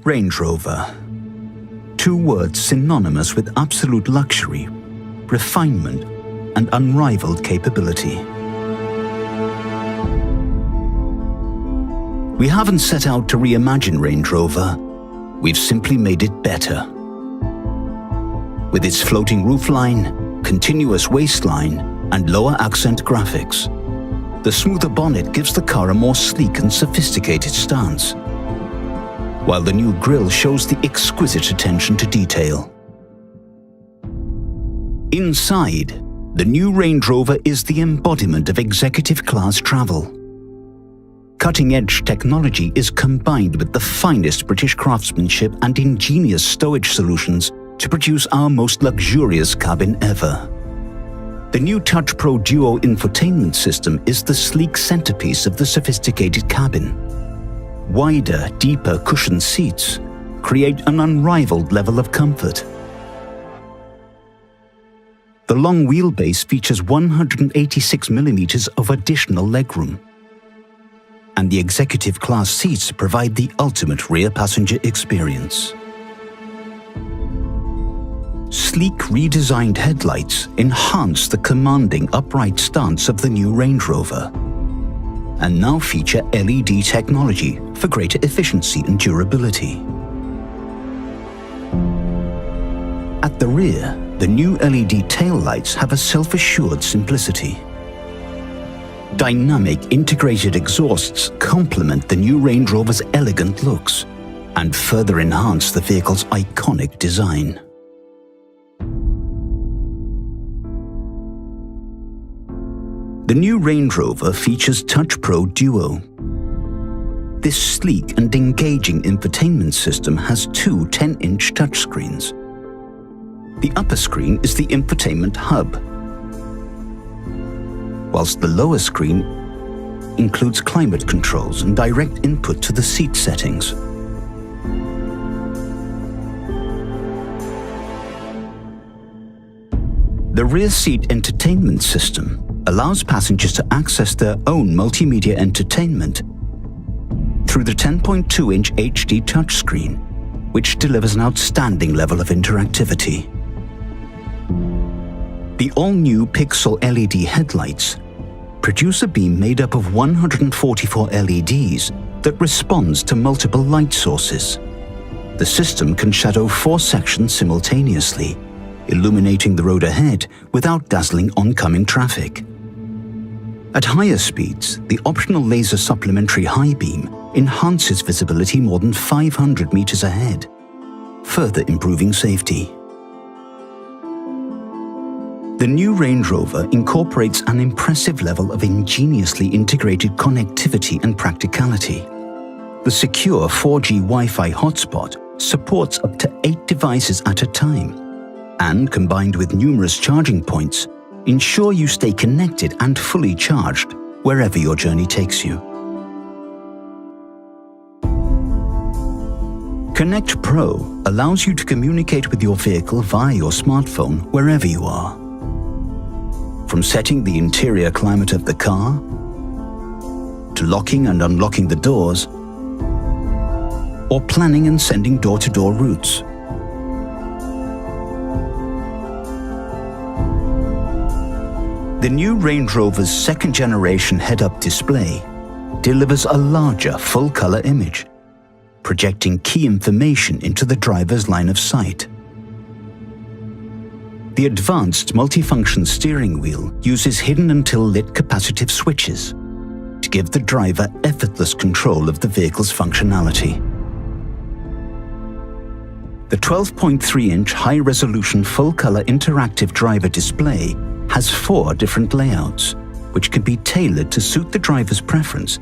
Range Rover. Two words synonymous with absolute luxury, refinement, and unrivaled capability. We haven't set out to reimagine Range Rover. We've simply made it better. With its floating roofline, continuous waistline, and lower accent graphics, the smoother bonnet gives the car a more sleek and sophisticated stance, while the new grille shows the exquisite attention to detail. Inside, the new Range Rover is the embodiment of executive-class travel. Cutting-edge technology is combined with the finest British craftsmanship and ingenious stowage solutions to produce our most luxurious cabin ever. The new Touch Pro Duo infotainment system is the sleek centerpiece of the sophisticated cabin. Wider, deeper cushioned seats create an unrivaled level of comfort. The long wheelbase features 186 millimeters of additional legroom, and the executive class seats provide the ultimate rear passenger experience. Sleek redesigned headlights enhance the commanding upright stance of the new Range Rover, and now feature LED technology for greater efficiency and durability. At the rear, the new LED taillights have a self-assured simplicity. Dynamic integrated exhausts complement the new Range Rover's elegant looks and further enhance the vehicle's iconic design. The new Range Rover features Touch Pro Duo. This sleek and engaging infotainment system has two 10-inch touchscreens. The upper screen is the infotainment hub, whilst the lower screen includes climate controls and direct input to the seat settings. The rear seat entertainment system allows passengers to access their own multimedia entertainment through the 10.2-inch HD touchscreen, which delivers an outstanding level of interactivity. The all-new Pixel LED headlights produce a beam made up of 144 LEDs that responds to multiple light sources. The system can shadow 4 sections simultaneously, illuminating the road ahead without dazzling oncoming traffic. At higher speeds, the optional laser supplementary high beam enhances visibility more than 500 meters ahead, further improving safety. The new Range Rover incorporates an impressive level of ingeniously integrated connectivity and practicality. The secure 4G Wi-Fi hotspot supports up to 8 devices at a time, and combined with numerous charging points, ensure you stay connected and fully charged wherever your journey takes you. Connect Pro allows you to communicate with your vehicle via your smartphone wherever you are. From setting the interior climate of the car, to locking and unlocking the doors, or planning and sending door-to-door routes. The new Range Rover's second-generation head-up display delivers a larger full-color image, projecting key information into the driver's line of sight. The advanced multifunction steering wheel uses hidden until lit capacitive switches to give the driver effortless control of the vehicle's functionality. The 12.3-inch high-resolution full-color interactive driver display has 4 different layouts, which can be tailored to suit the driver's preference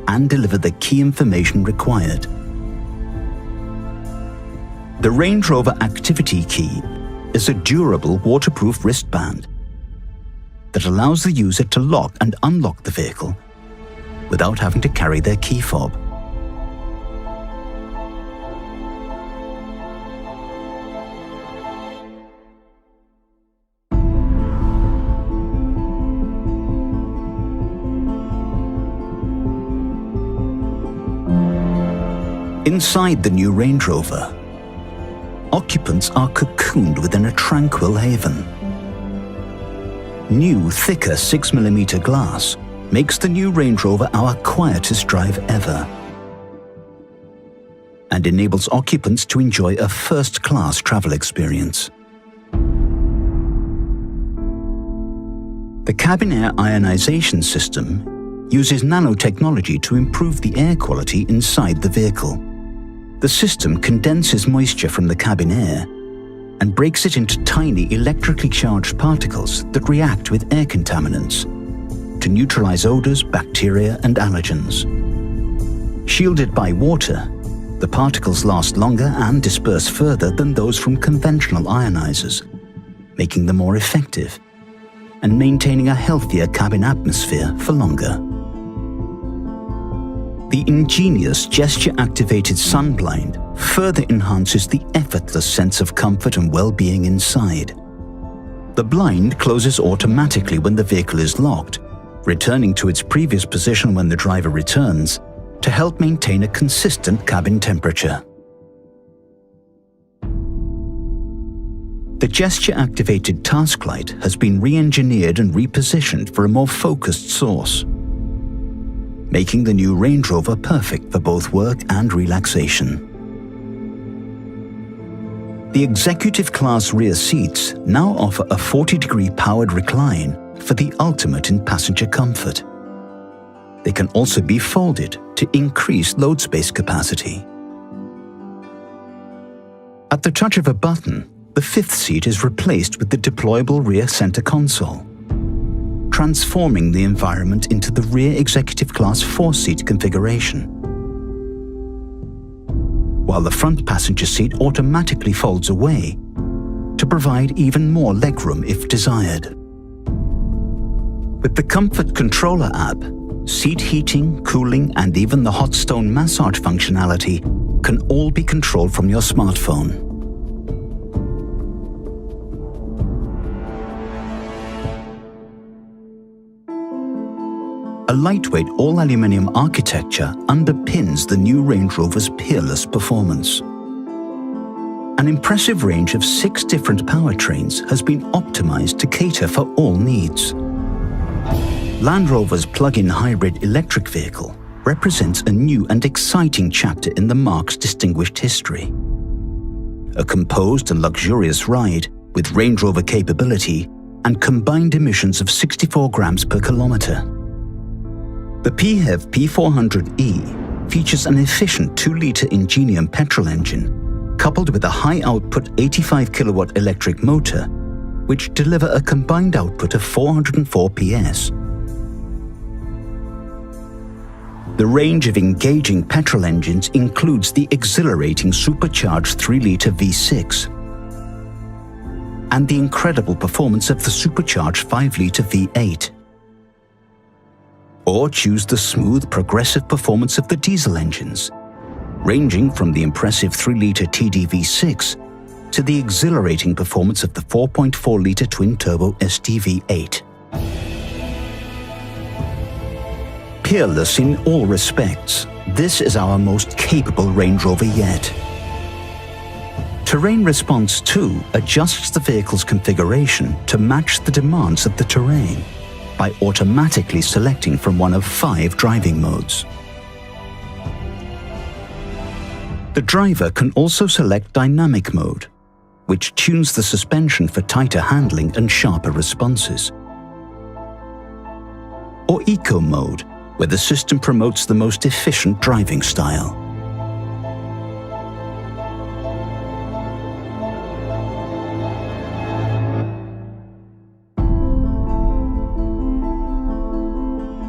and deliver the key information required. The Range Rover Activity Key is a durable waterproof wristband that allows the user to lock and unlock the vehicle without having to carry their key fob. Inside the new Range Rover, occupants are cocooned within a tranquil haven. New, thicker 6mm glass makes the new Range Rover our quietest drive ever, and enables occupants to enjoy a first-class travel experience. The cabin air ionization system uses nanotechnology to improve the air quality inside the vehicle. The system condenses moisture from the cabin air and breaks it into tiny electrically charged particles that react with air contaminants to neutralize odors, bacteria, and allergens. Shielded by water, the particles last longer and disperse further than those from conventional ionizers, making them more effective and maintaining a healthier cabin atmosphere for longer. The ingenious gesture-activated sun blind further enhances the effortless sense of comfort and well-being inside. The blind closes automatically when the vehicle is locked, returning to its previous position when the driver returns, to help maintain a consistent cabin temperature. The gesture-activated task light has been re-engineered and repositioned for a more focused source, making the new Range Rover perfect for both work and relaxation. The executive class rear seats now offer a 40-degree powered recline for the ultimate in passenger comfort. They can also be folded to increase load space capacity. At the touch of a button, the fifth seat is replaced with the deployable rear center console, transforming the environment into the rear executive class 4-seat configuration, while the front passenger seat automatically folds away to provide even more legroom if desired. With the Comfort Controller app, seat heating, cooling, and even the hot stone massage functionality can all be controlled from your smartphone. A lightweight all-aluminium architecture underpins the new Range Rover's peerless performance. An impressive range of 6 different powertrains has been optimized to cater for all needs. Land Rover's plug-in hybrid electric vehicle represents a new and exciting chapter in the marque's distinguished history. A composed and luxurious ride with Range Rover capability and combined emissions of 64 grams per kilometre. The PHEV P400e features an efficient 2-litre Ingenium petrol engine coupled with a high-output 85-kilowatt electric motor, which deliver a combined output of 404 PS. The range of engaging petrol engines includes the exhilarating supercharged 3-litre V6 and the incredible performance of the supercharged 5-litre V8. Or choose the smooth, progressive performance of the diesel engines, ranging from the impressive 3-litre TD-V6 to the exhilarating performance of the 4.4-litre twin-turbo STV8. Peerless in all respects, this is our most capable Range Rover yet. Terrain Response 2 adjusts the vehicle's configuration to match the demands of the terrain by automatically selecting from one of 5 driving modes. The driver can also select Dynamic Mode, which tunes the suspension for tighter handling and sharper responses, or Eco Mode, where the system promotes the most efficient driving style.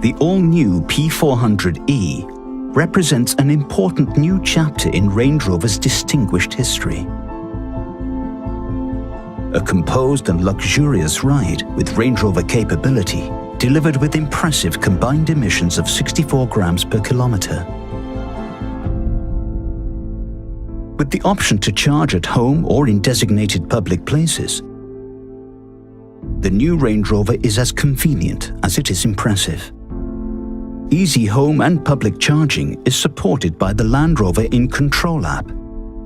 The all-new P400e represents an important new chapter in Range Rover's distinguished history. A composed and luxurious ride with Range Rover capability, delivered with impressive combined emissions of 64 grams per kilometre. With the option to charge at home or in designated public places, the new Range Rover is as convenient as it is impressive. Easy home and public charging is supported by the Land Rover In Control app,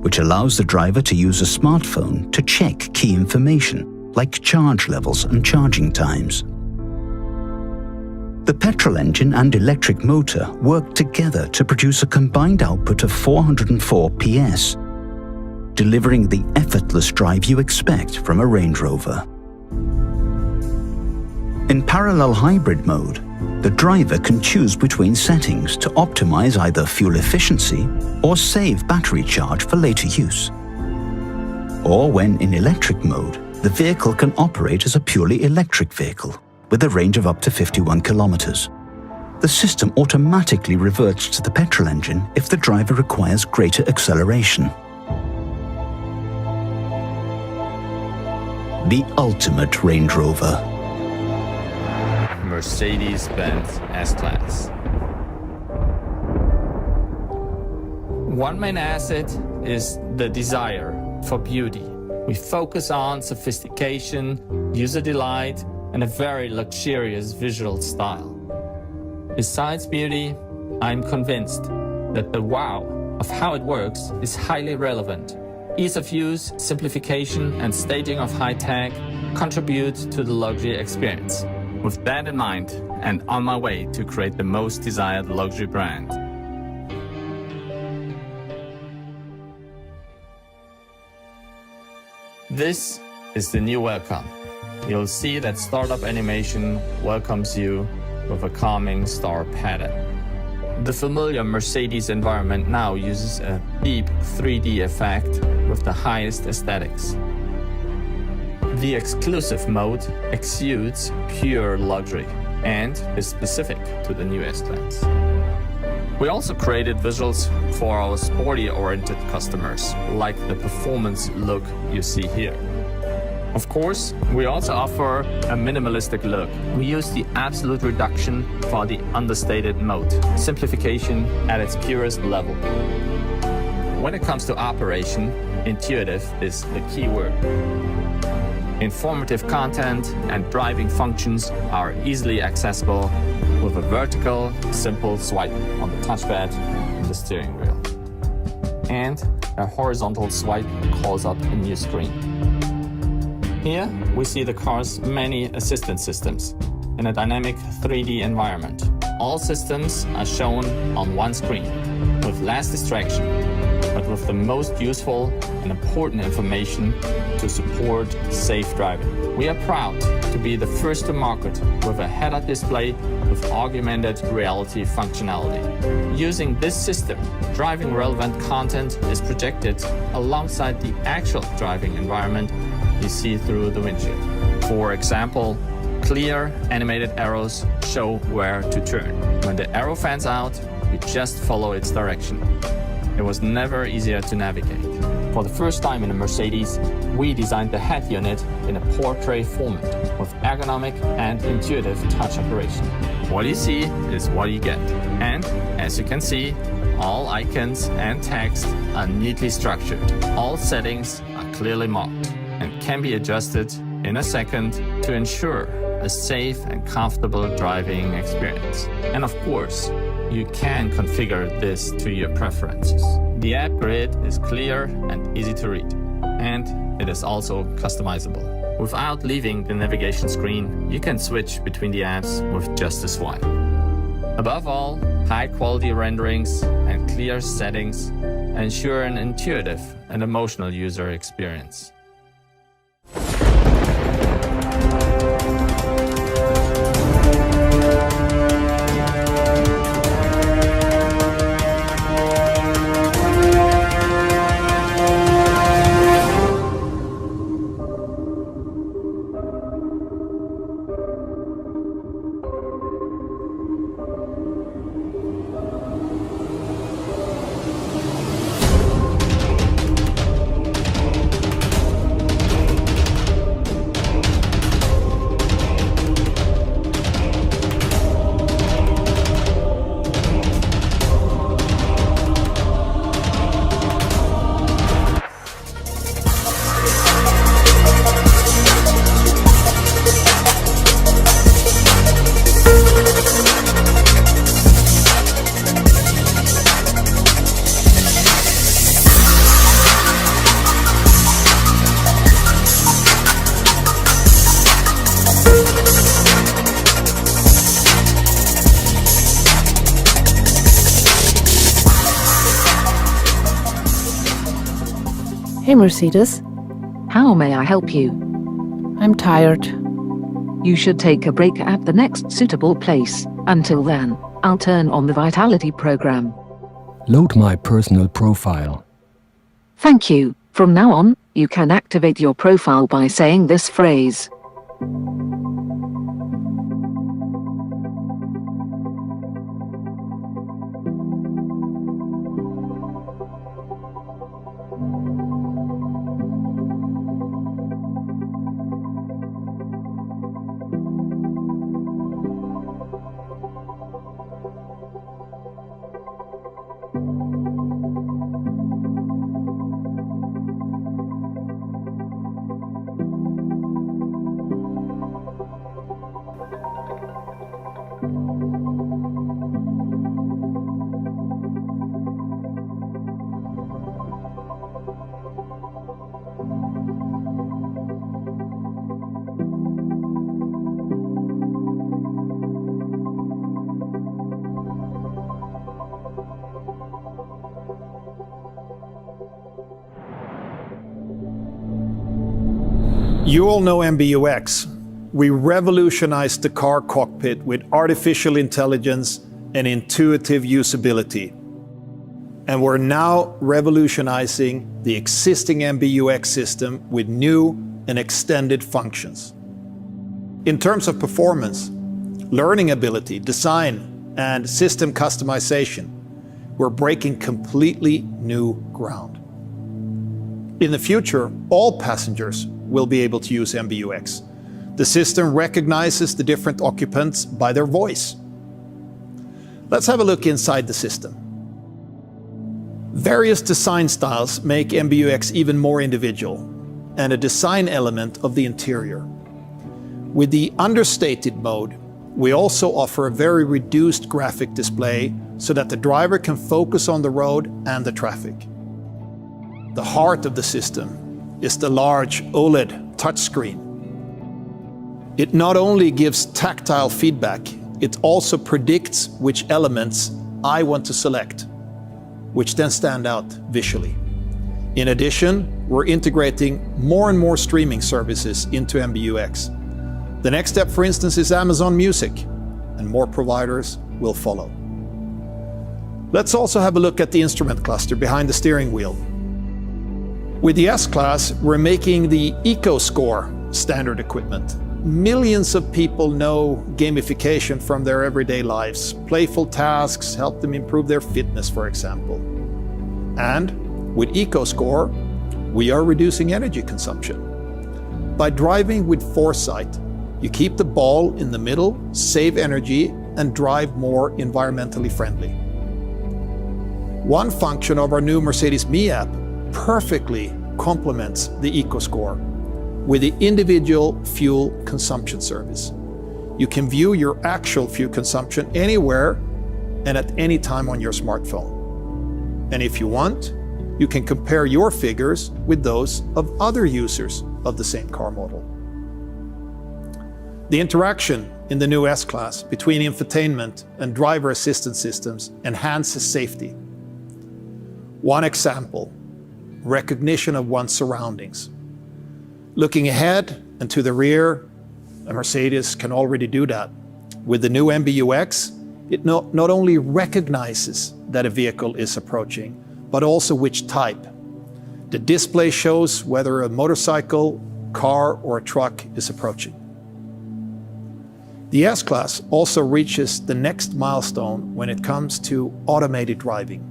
which allows the driver to use a smartphone to check key information like charge levels and charging times. The petrol engine and electric motor work together to produce a combined output of 404 PS, delivering the effortless drive you expect from a Range Rover. In parallel hybrid mode, the driver can choose between settings to optimize either fuel efficiency or save battery charge for later use. Or when in electric mode, the vehicle can operate as a purely electric vehicle with a range of up to 51 kilometers. The system automatically reverts to the petrol engine if the driver requires greater acceleration. The ultimate Range Rover. Mercedes-Benz S-Class. One main asset is the desire for beauty. We focus on sophistication, user delight, and a very luxurious visual style. Besides beauty, I'm convinced that the wow of how it works is highly relevant. Ease of use, simplification, and staging of high tech contribute to the luxury experience. With that in mind, and on my way to create the most desired luxury brand. This is the new welcome. You'll see that startup animation welcomes you with a calming star pattern. The familiar Mercedes environment now uses a deep 3D effect with the highest aesthetics. The exclusive mode exudes pure luxury and is specific to the new S-Class. We also created visuals for our sporty-oriented customers, like the performance look you see here. Of course, we also offer a minimalistic look. We use the absolute reduction for the understated mode, simplification at its purest level. When it comes to operation, intuitive is the key word. Informative content and driving functions are easily accessible with a vertical, simple swipe on the touchpad and the steering wheel. And a horizontal swipe calls up a new screen. Here we see the car's many assistance systems in a dynamic 3D environment. All systems are shown on one screen with less distraction, but with the most useful and important information to support safe driving. We are proud to be the first to market with a head-up display with augmented reality functionality. Using this system, driving relevant content is projected alongside the actual driving environment you see through the windshield. For example, clear animated arrows show where to turn. When the arrow fans out, you just follow its direction. It was never easier to navigate. For the first time in a Mercedes, we designed the head unit in a portrait format with ergonomic and intuitive touch operation. What you see is what you get. And as you can see, all icons and text are neatly structured. All settings are clearly marked and can be adjusted in a second to ensure a safe and comfortable driving experience. And of course, you can configure this to your preferences. The app grid is clear and easy to read, and it is also customizable. Without leaving the navigation screen, you can switch between the apps with just a swipe. Above all, high-quality renderings and clear settings ensure an intuitive and emotional user experience. Hey, Mercedes. How may I help you? I'm tired. You should take a break at the next suitable place. Until then, I'll turn on the Vitality program. Load my personal profile. Thank you. From now on, you can activate your profile by saying this phrase. You all know MBUX. We revolutionized the car cockpit with artificial intelligence and intuitive usability. And we're now revolutionizing the existing MBUX system with new and extended functions. In terms of performance, learning ability, design, and system customization, we're breaking completely new ground. In the future, all passengers will be able to use MBUX. The system recognizes the different occupants by their voice. Let's have a look inside the system. Various design styles make MBUX even more individual and a design element of the interior. With the understated mode, we also offer a very reduced graphic display so that the driver can focus on the road and the traffic. The heart of the system is the large OLED touchscreen. It not only gives tactile feedback, it also predicts which elements I want to select, which then stand out visually. In addition, we're integrating more and more streaming services into MBUX. The next step, for instance, is Amazon Music, and more providers will follow. Let's also have a look at the instrument cluster behind the steering wheel. With the S-Class, we're making the EcoScore standard equipment. Millions of people know gamification from their everyday lives. Playful tasks help them improve their fitness, for example. And with EcoScore, we are reducing energy consumption. By driving with foresight, you keep the ball in the middle, save energy, and drive more environmentally friendly. One function of our new Mercedes Me app perfectly complements the EcoScore with the individual fuel consumption service. You can view your actual fuel consumption anywhere and at any time on your smartphone. And if you want, you can compare your figures with those of other users of the same car model. The interaction in the new S-Class between infotainment and driver assistance systems enhances safety. One example, recognition of one's surroundings. Looking ahead and to the rear, a Mercedes can already do that. With the new MBUX, it not only recognizes that a vehicle is approaching, but also which type. The display shows whether a motorcycle, car, or a truck is approaching. The S-Class also reaches the next milestone when it comes to automated driving.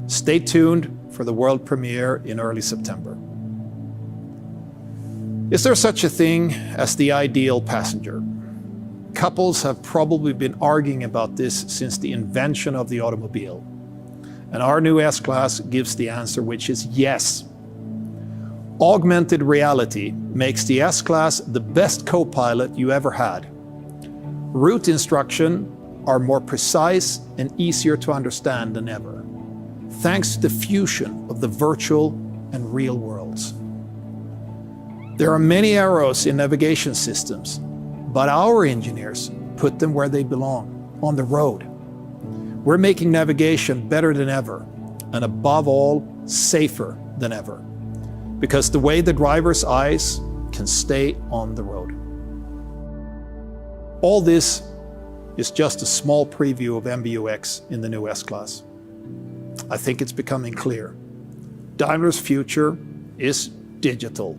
Stay tuned for the world premiere in early September. Is there such a thing as the ideal passenger? Couples have probably been arguing about this since the invention of the automobile. And our new S-Class gives the answer, which is yes. Augmented reality makes the S-Class the best co-pilot you ever had. Route instruction are more precise and easier to understand than ever, thanks to the fusion of the virtual and real worlds. There are many arrows in navigation systems, but our engineers put them where they belong, on the road. We're making navigation better than ever, and above all, safer than ever. because the way the driver's eyes can stay on the road. All this is just a small preview of MBUX in the new S-Class. I think it's becoming clear. Daimler's future is digital.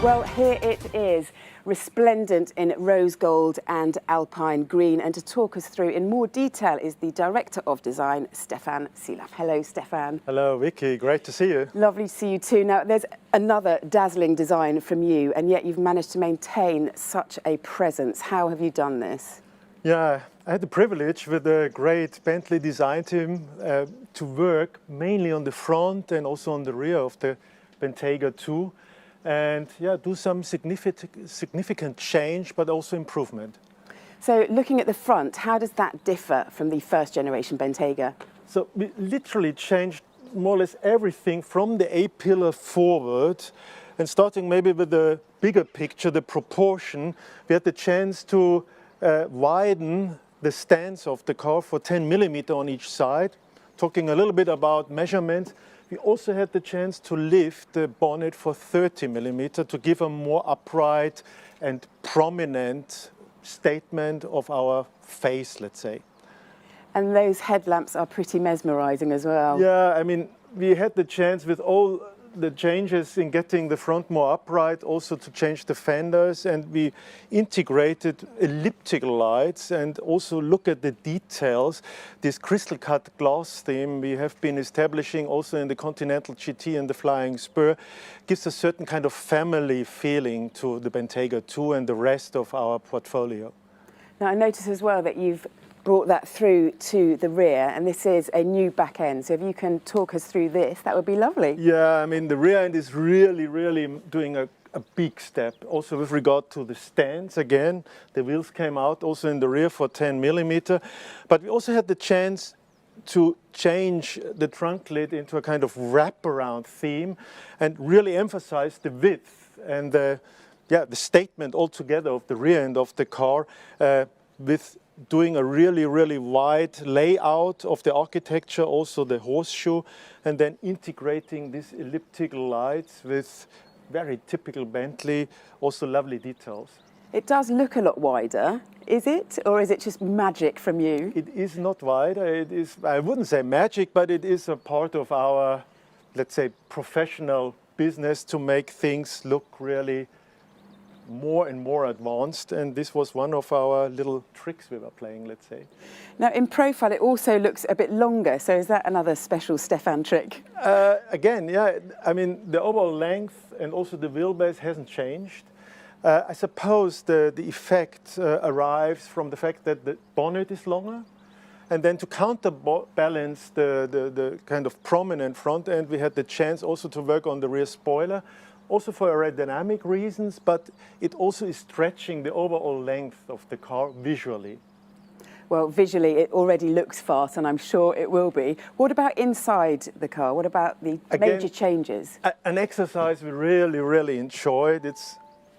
Well, here it is, resplendent in rose gold and alpine green. And to talk us through in more detail is the Director of Design, Stefan Silaf. Hello, Stefan. Hello, Vicky. Great to see you. Lovely to see you too. Now, there's another dazzling design from you, and yet you've managed to maintain such a presence. How have you done this? Yeah, I had the privilege with a great Bentley design team to work mainly on the front and also on the rear of the Bentayga 2. And yeah, do some significant change, but also improvement. So looking at the front, how does that differ from the first generation Bentayga? So we literally changed more or less everything from the A-pillar forward, and starting maybe with the bigger picture, the proportion, we had the chance to widen the stance of the car for 10 millimeter on each side. Talking a little bit about measurement, We also had the chance to lift the bonnet for 30 millimeter to give a more upright and prominent statement of our face, let's say. And those headlamps are pretty mesmerising as well. Yeah, I mean, we had the chance with all the changes in getting the front more upright, also to change the fenders, and we integrated elliptical lights and also look at the details. This crystal cut glass theme we have been establishing also in the Continental GT and the Flying Spur gives a certain kind of family feeling to the Bentayga 2 and the rest of our portfolio. Now I notice as well that you've brought that through to the rear, and this is a new back end. So if you can talk us through this, that would be lovely. Yeah, I mean, the rear end is really doing a big step. Also with regard to the stands, again, the wheels came out also in the rear for 10 millimeter. But we also had the chance to change the trunk lid into a kind of wraparound theme and really emphasize the width and the statement altogether of the rear end of the car with doing a really wide layout of the architecture, also the horseshoe, and then integrating these elliptical lights with very typical Bentley, also lovely details. It does look a lot wider, is it? Or is it just magic from you? It is not wider, it is, I wouldn't say magic, but it is a part of our, let's say, professional business to make things look really more and more advanced, and this was one of our little tricks we were playing, let's say. Now in profile it also looks a bit longer, so is that another special Stefan trick? Again, yeah, I mean the overall length and also the wheelbase hasn't changed. I suppose the effect arrives from the fact that the bonnet is longer, and then to counterbalance the kind of prominent front end, we had the chance also to work on the rear spoiler, also for aerodynamic reasons, but it also is stretching the overall length of the car visually. Well, visually it already looks fast, and I'm sure it will be. What about inside the car? What about the major changes? An exercise we really enjoyed. It's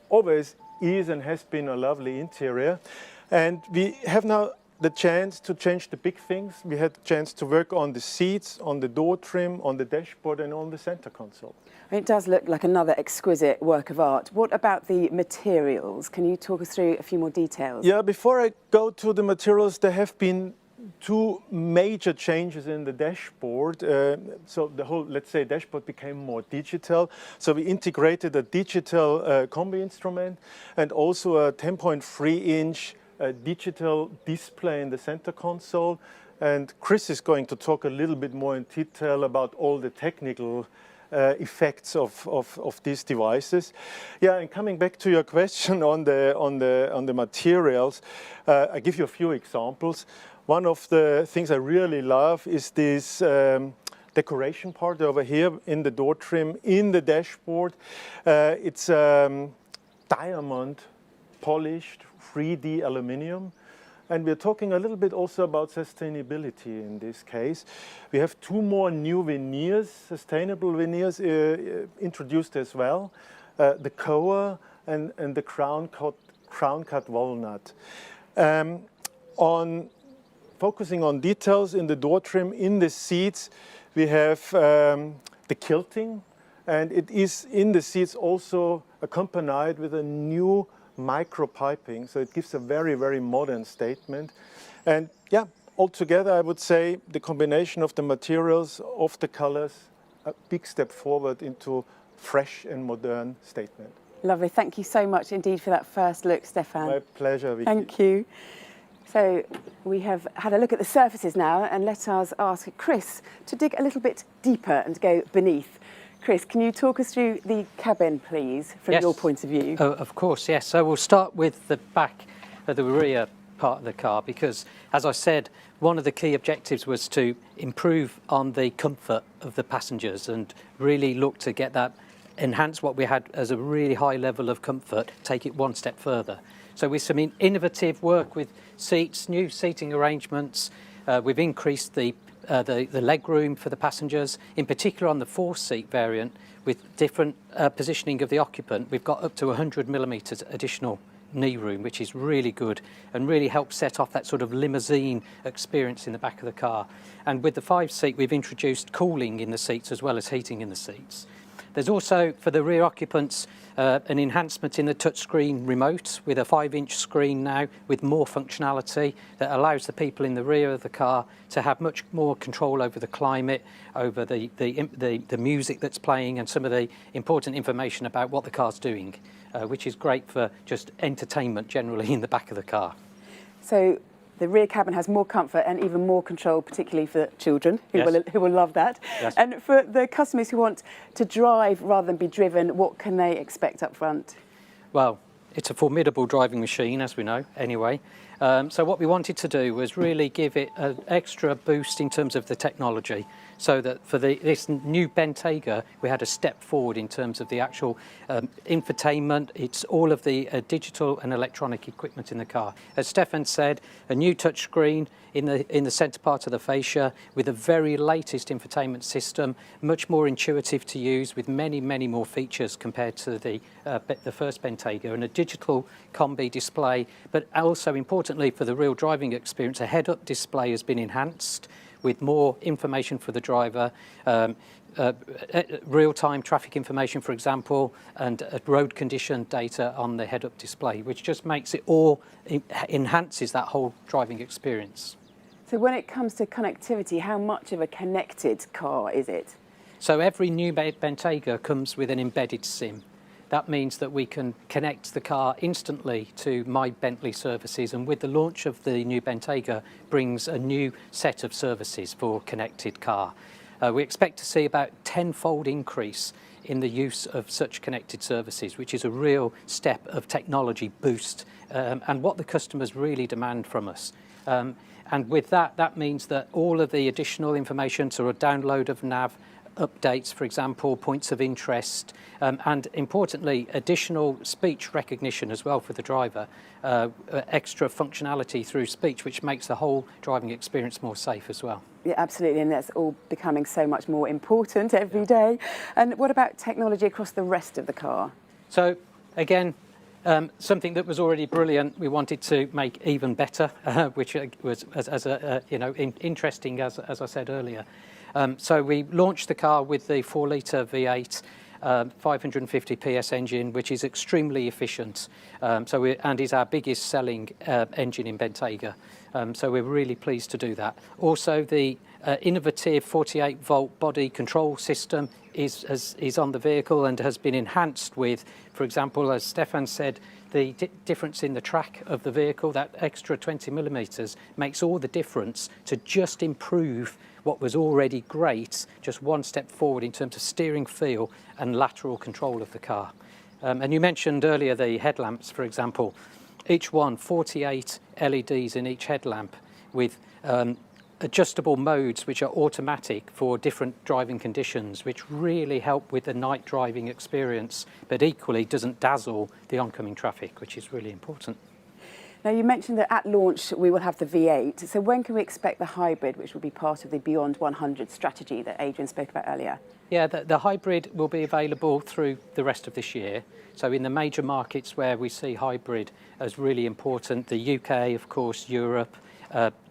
always is and has been a lovely interior. And we have now the chance to change the big things. We had the chance to work on the seats, on the door trim, on the dashboard, and on the center console. It does look like another exquisite work of art. What about the materials? Can you talk us through a few more details? Yeah, before I go to the materials, there have been two major changes in the dashboard. So the whole, let's say, dashboard became more digital. So we integrated a digital combi instrument and also a 10.3-inch digital display in the center console. And Chris is going to talk a little bit more in detail about all the technical effects of these devices. Yeah, and coming back to your question on the materials, I give you a few examples. One of the things I really love is this decoration part over here in the door trim, in the dashboard. It's diamond polished 3D aluminum. And we're talking a little bit also about sustainability in this case. We have two more new veneers, sustainable veneers introduced as well. The Koa and the crown cut walnut. Focusing on details in the door trim, in the seats, we have the quilting, and it is in the seats also accompanied with a new micro piping, so it gives a very modern statement. And yeah, altogether I would say the combination of the materials, of the colors, a big step forward into fresh and modern statement. Lovely, thank you so much indeed for that first look, Stefan. My pleasure, Vicky. Thank you. So we have had a look at the surfaces now, and let us ask Chris to dig a little bit deeper and go beneath. Chris, can you talk us through the cabin, please, from your point of view? Of course, yes. So we'll start with the back of the rear part of the car because, as I said, one of the key objectives was to improve on the comfort of the passengers and really look to get that, enhance what we had as a really high level of comfort, take it one step further. So with some innovative work with seats, new seating arrangements, we've increased the leg room for the passengers, in particular on the 4-seat variant with different positioning of the occupant. We've got up to 100 millimetres additional knee room, which is really good and really helps set off that sort of limousine experience in the back of the car. And with the 5-seat, we've introduced cooling in the seats as well as heating in the seats. There's also, for the rear occupants, an enhancement in the touchscreen remote with a 5-inch screen now with more functionality that allows the people in the rear of the car to have much more control over the climate, over the music that's playing and some of the important information about what the car's doing, which is great for just entertainment generally in the back of the car. So the rear cabin has more comfort and even more control, particularly for children who will love that. Yes. And for the customers who want to drive rather than be driven, what can they expect up front? Well, it's a formidable driving machine, as we know, anyway. So what we wanted to do was really give it an extra boost in terms of the technology, so that for this new Bentayga, we had a step forward in terms of the actual infotainment. It's all of the digital and electronic equipment in the car. As Stefan said, a new touchscreen in the centre part of the fascia with the very latest infotainment system, much more intuitive to use with many, many more features compared to the first Bentayga, and a digital combi display, but also importantly for the real driving experience, a head-up display has been enhanced with more information for the driver, real-time traffic information, for example, and road condition data on the head-up display, which just makes it all, enhances that whole driving experience. So when it comes to connectivity, how much of a connected car is it? So every new Bentayga comes with an embedded SIM. That means that we can connect the car instantly to My Bentley services, and with the launch of the new Bentayga brings a new set of services for connected car. We expect to see about 10-fold increase in the use of such connected services, which is a real step of technology boost and what the customers really demand from us. And with that, that means that all of the additional information, so a download of nav, updates, for example, points of interest, and importantly, additional speech recognition as well for the driver, extra functionality through speech, which makes the whole driving experience more safe as well. Yeah, absolutely, and that's all becoming so much more important every day. And what about technology across the rest of the car? So, again, something that was already brilliant, we wanted to make even better, which was interesting, as I said earlier. So we launched the car with the 4-litre V8, 550 PS engine, which is extremely efficient. And is our biggest selling engine in Bentayga. So we're really pleased to do that. Also, the innovative 48-volt body control system is on the vehicle and has been enhanced with, for example, as Stefan said, the difference in the track of the vehicle. That extra 20 millimetres makes all the difference to just improve what was already great, just one step forward in terms of steering feel and lateral control of the car. And you mentioned earlier the headlamps, for example. Each one, 48 LEDs in each headlamp with adjustable modes which are automatic for different driving conditions, which really help with the night driving experience, but equally doesn't dazzle the oncoming traffic, which is really important. Now, you mentioned that at launch we will have the V8. So when can we expect the hybrid, which will be part of the Beyond 100 strategy that Adrian spoke about earlier? Yeah, the hybrid will be available through the rest of this year. So in the major markets where we see hybrid as really important, the UK, of course, Europe,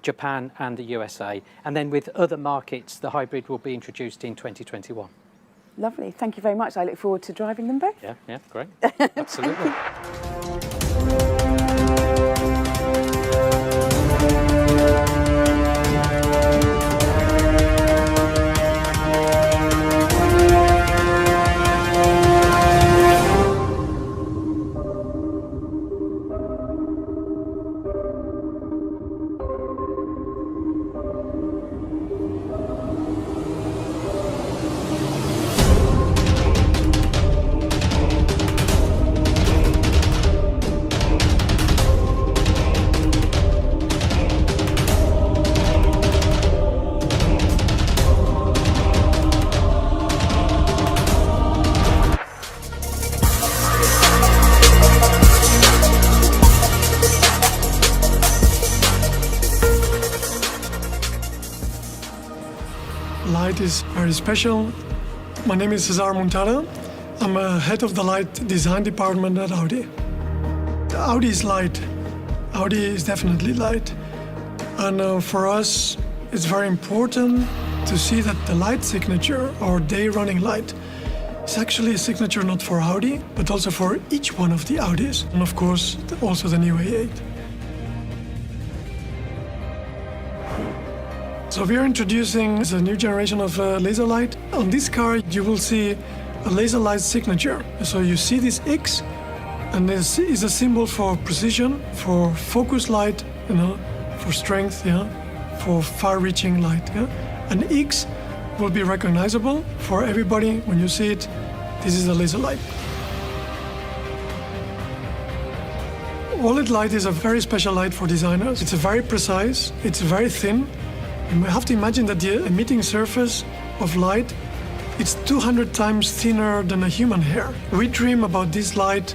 Japan and the USA. And then with other markets, the hybrid will be introduced in 2021. Lovely. Thank you very much. I look forward to driving them both. Yeah, great. Absolutely. Light is very special. My name is Cesar Montana. I'm head of the light design department at Audi. Audi is light. Audi is definitely light. And for us, it's very important to see that the light signature, or day running light, is actually a signature not for Audi, but also for each one of the Audis. And of course, also the new A8. So we are introducing the new generation of laser light. On this car, you will see a laser light signature. So you see this X, and this is a symbol for precision, for focus light, for strength, for far-reaching light. And X will be recognizable for everybody when you see it. This is a laser light. OLED light is a very special light for designers. It's very precise, it's very thin. You have to imagine that the emitting surface of light, it's 200 times thinner than a human hair. We dream about this light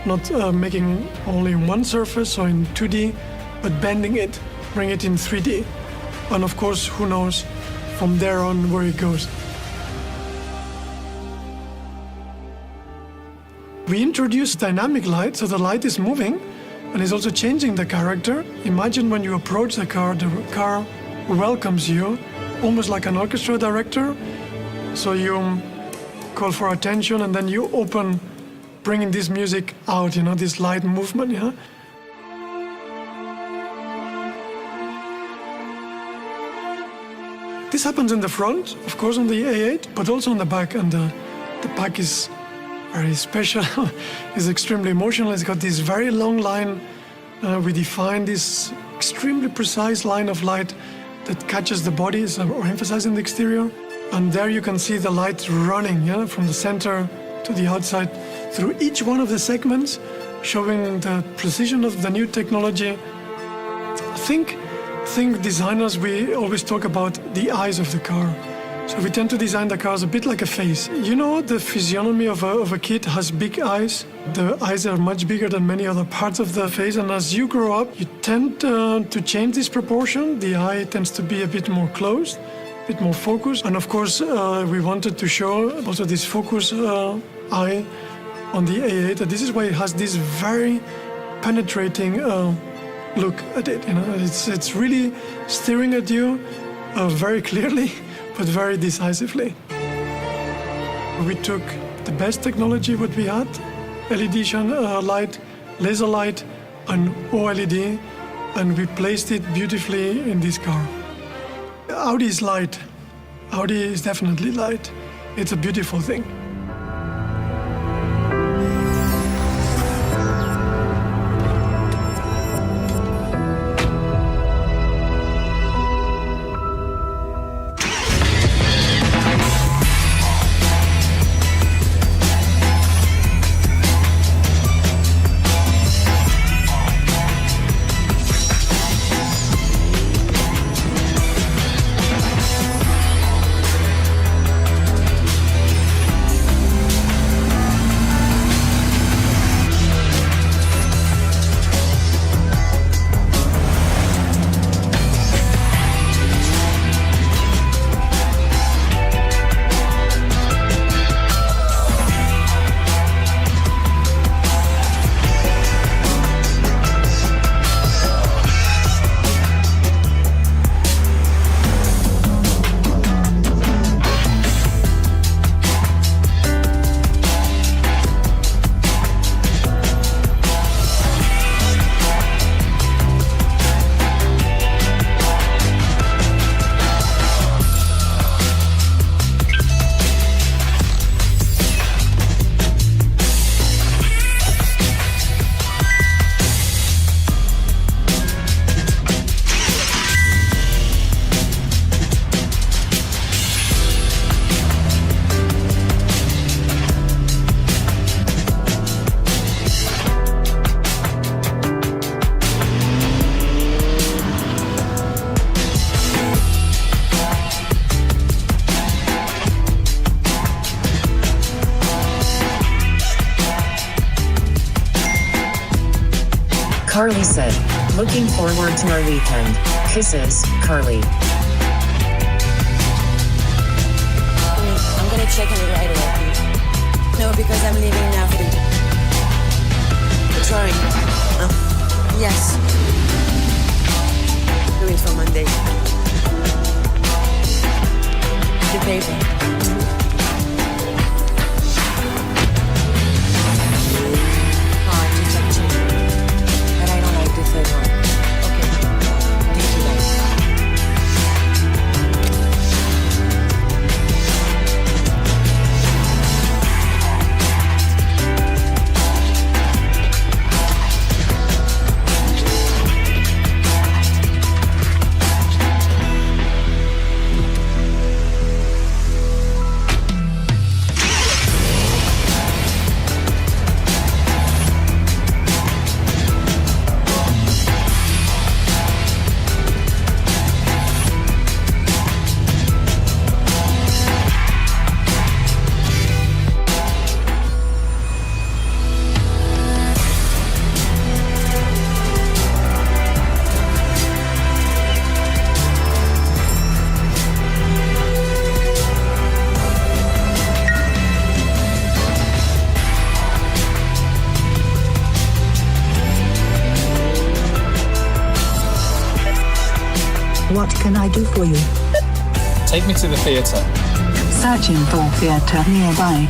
not making only one surface or in 2D, but bending it, bring it in 3D. And of course, who knows from there on where it goes. We introduced dynamic light, so the light is moving and is also changing the character. Imagine when you approach the car welcomes you, almost like an orchestra director. So you call for attention and then you open, bringing this music out, this light movement, This happens in the front, of course, on the A8, but also on the back. And the back is very special. It's extremely emotional. It's got this very long line. We define this extremely precise line of light that catches the body, or emphasizing the exterior. And there you can see the light running, from the center to the outside through each one of the segments, showing the precision of the new technology. I think designers, we always talk about the eyes of the car. So we tend to design the cars a bit like a face. The physiognomy of a kid has big eyes. The eyes are much bigger than many other parts of the face. And as you grow up, you tend to change this proportion. The eye tends to be a bit more closed, a bit more focused. And of course, we wanted to show also this focus eye on the A8. And this is why it has this very penetrating look at it. It's really staring at you very clearly, but very decisively. We took the best technology what we had, LED light, laser light, and OLED, and we placed it beautifully in this car. Audi is light. Audi is definitely light. It's a beautiful thing. Carly said, looking forward to our weekend. Kisses, Carly. I'm gonna check on it right away. No, because I'm leaving now for the... Trying. Yes. Do it for Monday. The paper. Hard to touch it. But I don't like the third one. Okay. Thank you guys. What can I do for you? Take me to the theatre. Searching for theatre nearby.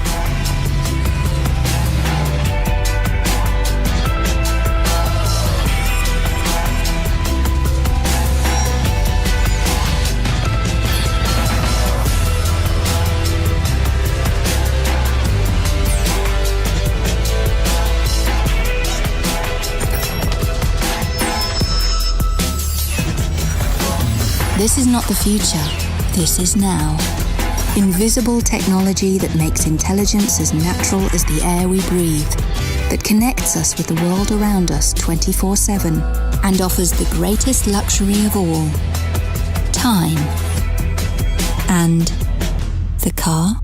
This is not the future. This is now. Invisible technology that makes intelligence as natural as the air we breathe, that connects us with the world around us 24/7 and offers the greatest luxury of all, time and the car.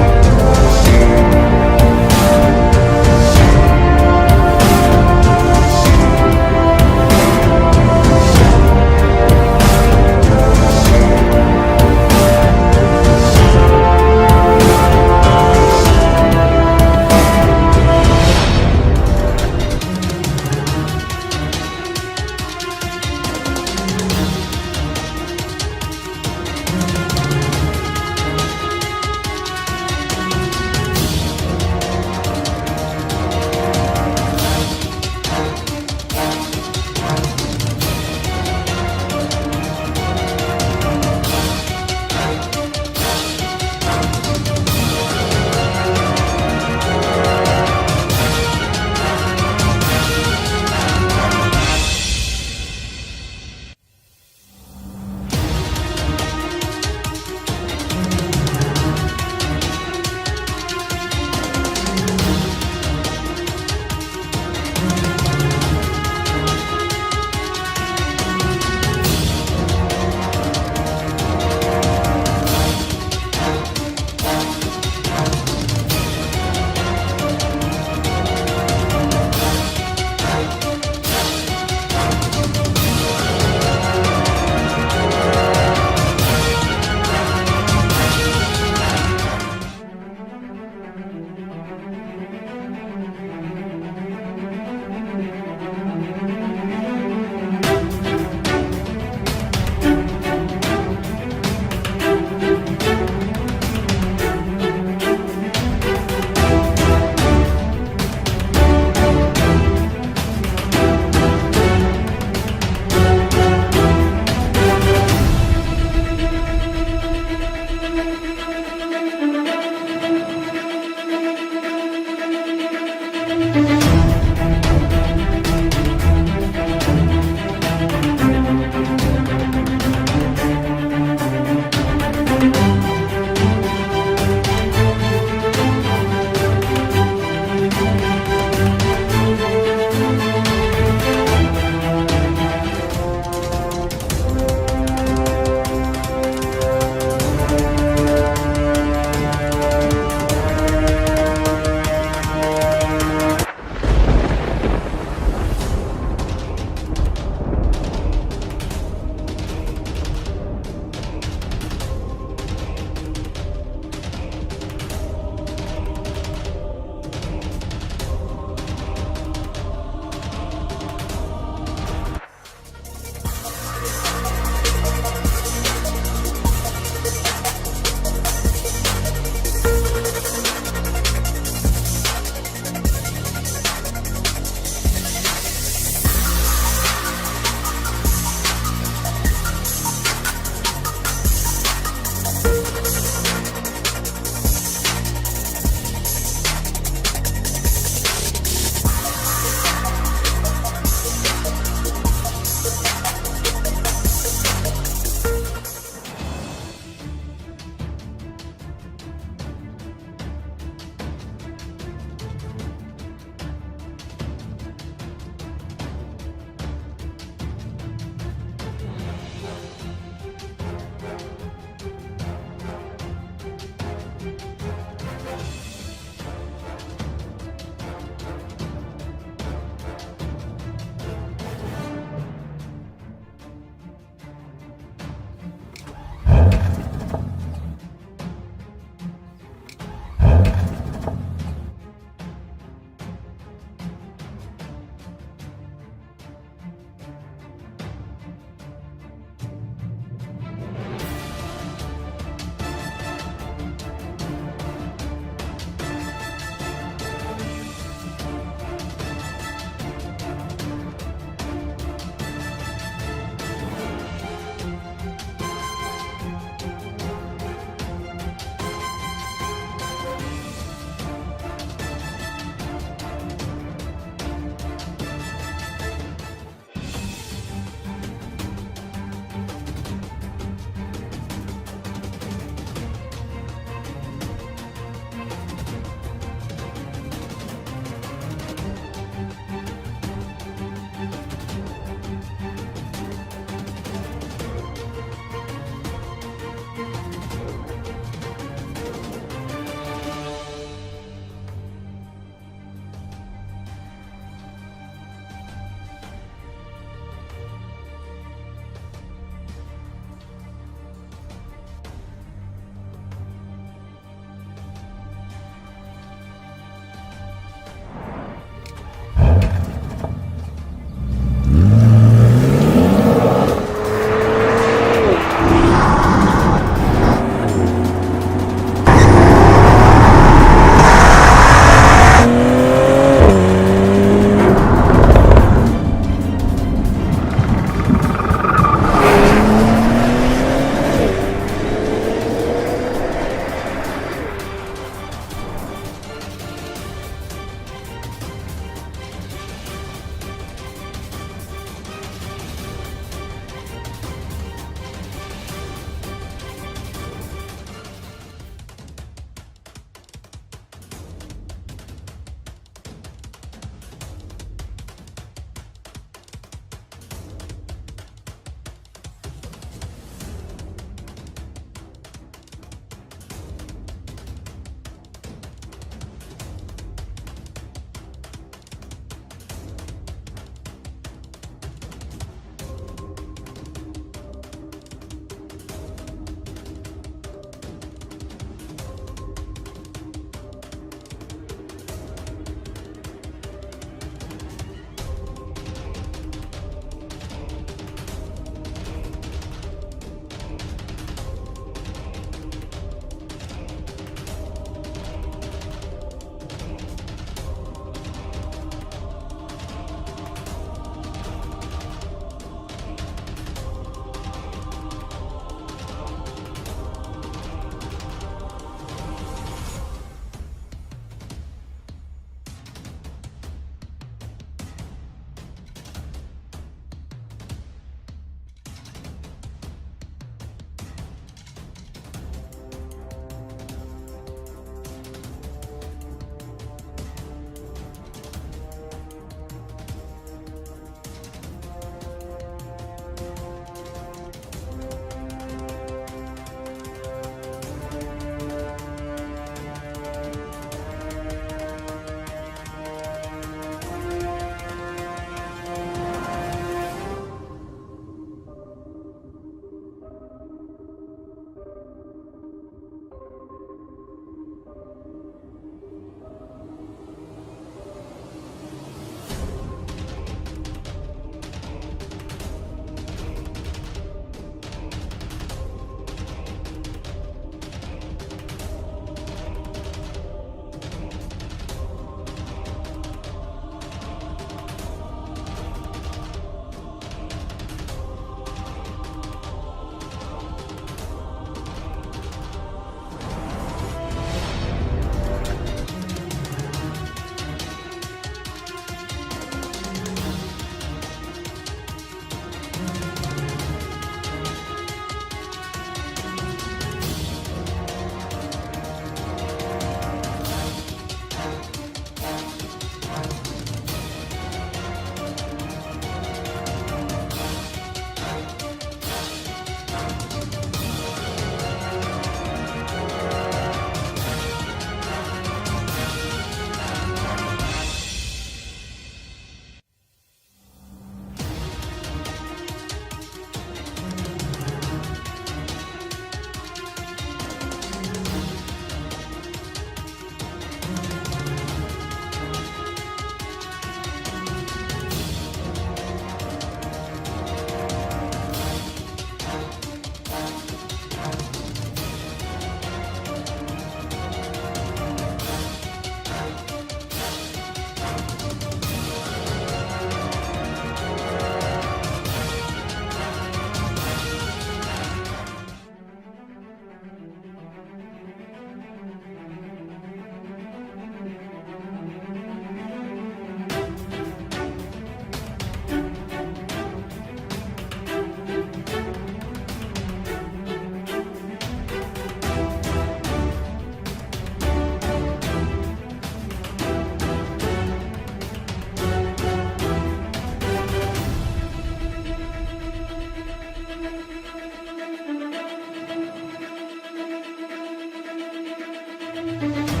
Bye.